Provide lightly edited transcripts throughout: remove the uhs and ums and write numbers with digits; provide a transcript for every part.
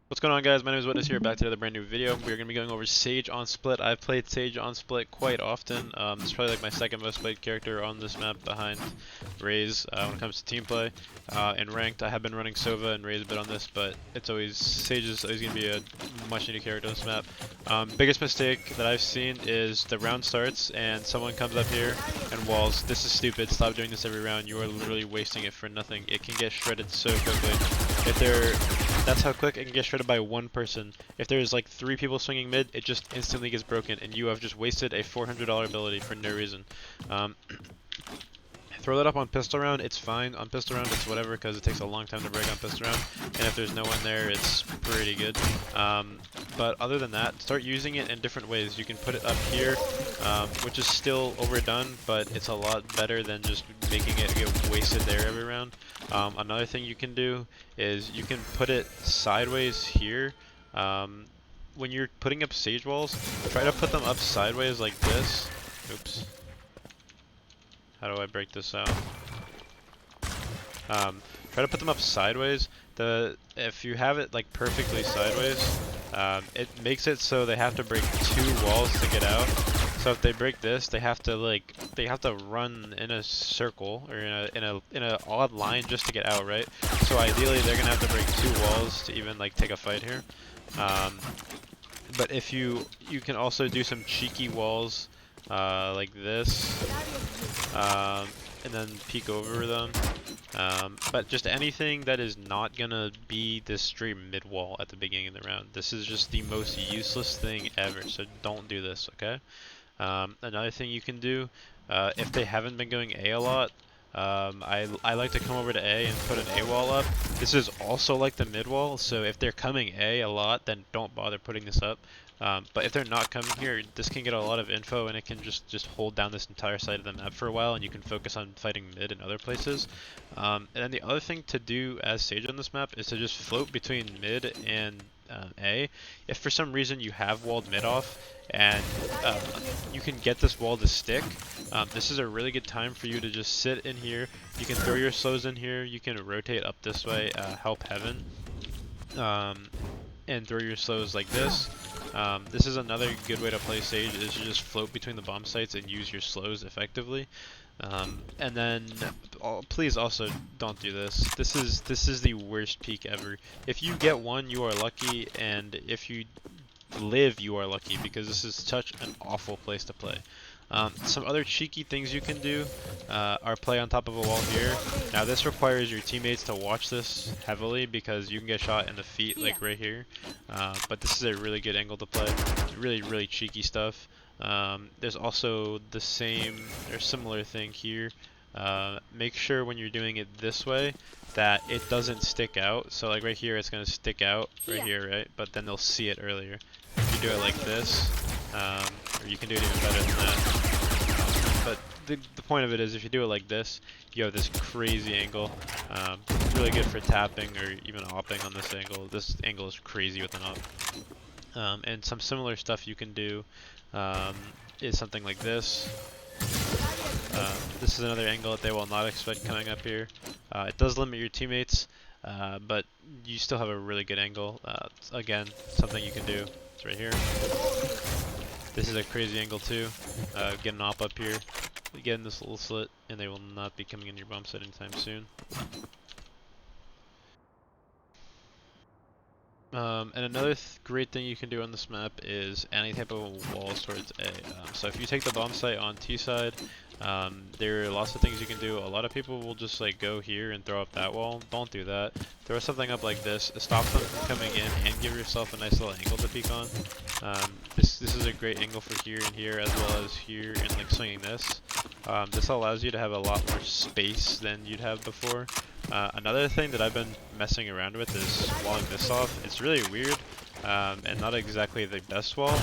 What's going on, guys? My name is Witness here, back to another brand new video. We're going to be going over Sage on Split. I've played Sage on Split quite often. It's probably like my second most played character on this map behind Raze when it comes to team play. In ranked, I have been running Sova and Raze a bit on this, but Sage is always going to be a much needed character on this map. Biggest mistake that I've seen is the round starts and someone comes up here and walls. This is stupid. Stop doing this every round. You are literally wasting it for nothing. It can get shredded so quickly. That's how quick it can get shredded by one person. If there's like 3 people swinging mid, it just instantly gets broken, and you have just wasted a $400 ability for no reason. Throw that up on pistol round, it's fine. On pistol round, it's whatever, because it takes a long time to break on pistol round, and if there's no one there, it's pretty good. But other than that, start using it in different ways. You can put it up here, which is still overdone, but it's a lot better than just making it get wasted there every round. Another thing you can do is you can put it sideways here. When you're putting up sage walls, try to put them up sideways like this. Oops. How do I break this out? Try to put them up sideways. If you have it like perfectly sideways, it makes it so they have to break 2 walls to get out. So if they break this, they have to run in a circle or in a odd line just to get out, right? So ideally they're gonna have to break 2 walls to even like take a fight here. But if you can also do some cheeky walls like this, and then peek over them. But just anything that is not gonna be this straight mid wall at the beginning of the round. This is just the most useless thing ever, so don't do this, okay? Another thing you can do, if they haven't been going A lot, I like to come over to A and put an A wall up. This is also like the mid wall, so if they're coming A a lot, then don't bother putting this up. But if they're not coming here, this can get a lot of info and it can just hold down this entire side of the map for a while, and you can focus on fighting mid and other places. And then the other thing to do as Sage on this map is to just float between mid and A. If for some reason you have walled mid off and you can get this wall to stick, this is a really good time for you to just sit in here. You can throw your slows in here, you can rotate up this way, help heaven, and throw your slows like this. This is another good way to play Sage, is to just float between the bomb sites and use your slows effectively. And then please also don't do this. This is the worst peak ever. If you get one, you are lucky, and if you live, you are lucky, because this is such an awful place to play. Some other cheeky things you can do are play on top of a wall here. Now this requires your teammates to watch this heavily, because you can get shot in the feet like right here. But this is a really good angle to play. Really cheeky stuff. There's also the same or similar thing here. Make sure when you're doing it this way that it doesn't stick out. So like right here, it's gonna stick out right here, right? But then they'll see it earlier. If you do it like this, or you can do it even better than that. But the point of it is, if you do it like this, you have this crazy angle. Really good for tapping or even opping on this angle. This angle is crazy with an op. And some similar stuff you can do is something like this. This is another angle that they will not expect coming up here. It does limit your teammates, but you still have a really good angle. Again, something you can do. It's right here. This is a crazy angle too. Get an op up here, get in this little slit, and they will not be coming in your bomb site anytime soon. And another great thing you can do on this map is any type of walls towards A. So if you take the bomb site on T side, there are lots of things you can do. A lot of people will just like go here and throw up that wall. Don't do that. Throw something up like this. Stop them from coming in and give yourself a nice little angle to peek on. This is a great angle for here and here, as well as here and like swinging this. This allows you to have a lot more space than you'd have before. Another thing that I've been messing around with is walling this off. It's really weird, and not exactly the best wall.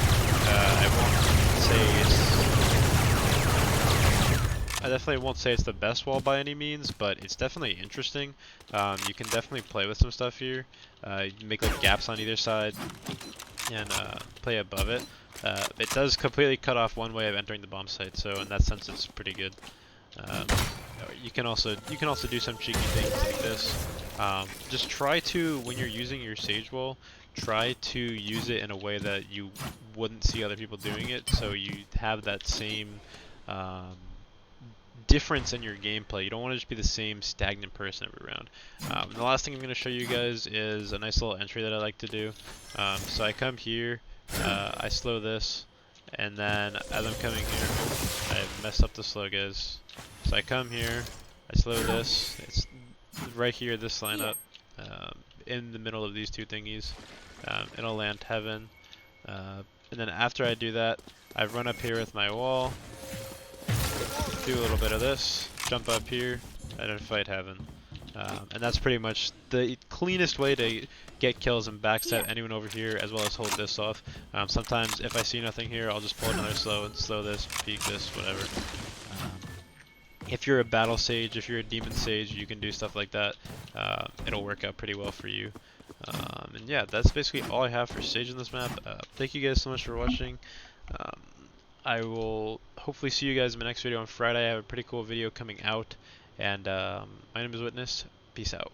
I definitely won't say it's the best wall by any means, but it's definitely interesting. You can definitely play with some stuff here. Make like gaps on either side and play above it. It does completely cut off one way of entering the bomb site, so in that sense it's pretty good. You can also do some cheeky things like this. Just try to, when you're using your Sage Wall, try to use it in a way that you wouldn't see other people doing it, so you have that same um, difference in your gameplay. You don't want to just be the same stagnant person every round. The last thing I'm going to show you guys is a nice little entry that I like to do. So I come here, I slow this, and then as I'm coming here, I messed up the slow, guys. So I come here, I slow this, it's right here, this lineup, in the middle of these two thingies. It'll land heaven. And then after I do that, I run up here with my wall, do a little bit of this, jump up here, and then fight heaven. And that's pretty much the cleanest way to get kills and backstab anyone over here, as well as hold this off. Sometimes if I see nothing here, I'll just pull another slow and slow this, peek this, whatever. If you're a battle sage, if you're a demon sage, you can do stuff like that. It'll work out pretty well for you. And yeah, that's basically all I have for sage in this map. Thank you guys so much for watching. I will hopefully see you guys in my next video on Friday. I have a pretty cool video coming out. And my name is Witness. Peace out.